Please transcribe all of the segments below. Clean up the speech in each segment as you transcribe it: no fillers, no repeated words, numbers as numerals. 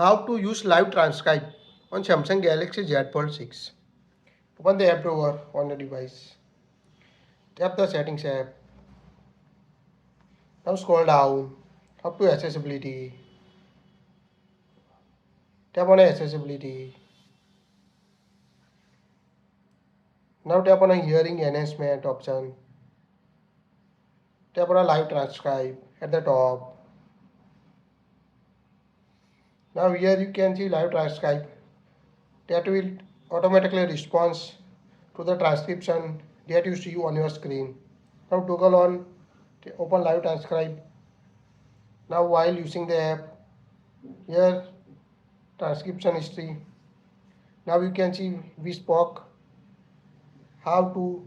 How to use Live Transcribe on Samsung Galaxy Z Fold 6. Open the app drawer on the device. Tap the Settings app. Now scroll down up to Accessibility. Tap on Accessibility. Now tap on a Hearing Enhancement option. Tap on a Live Transcribe at the top. Now here you can see Live Transcribe. That will automatically respond to the transcription that you see on your screen. Now toggle on open Live Transcribe. Now while using the app, here transcription history. Now you can see we spoke how to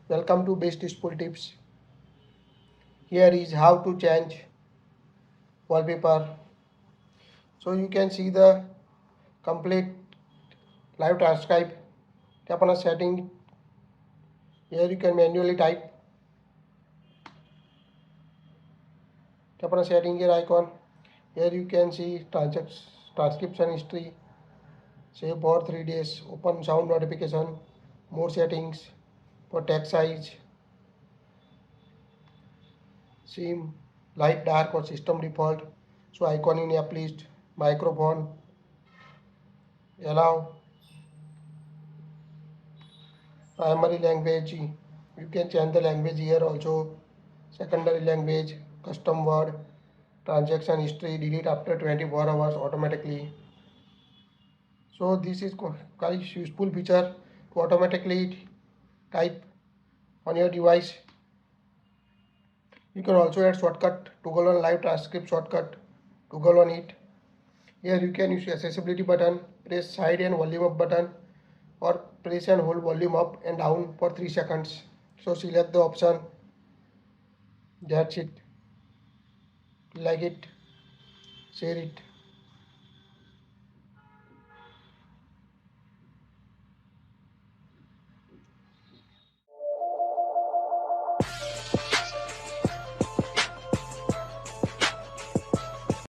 welcome to BestusefulTips. Here is how to change wallpaper. So you can see the complete Live Transcribe. Tap on a setting. Here you can manually type. Tap on a setting here icon. Here you can see transcription history. Save for 3 days. Open sound notification. More settings for text size. Seam light, dark or system default. So icon in app list. Microphone. Allow. Primary language. You can change the language here also. Secondary language. Custom word. Transaction history. Delete after 24 hours automatically. So this is quite useful feature to automatically type on your device. You can also add shortcut, toggle on live transcript shortcut, toggle on it. Here you can use accessibility button, press side and volume up button, or press and hold volume up and down for 3 seconds. So select the option. That's it. Like it, share it.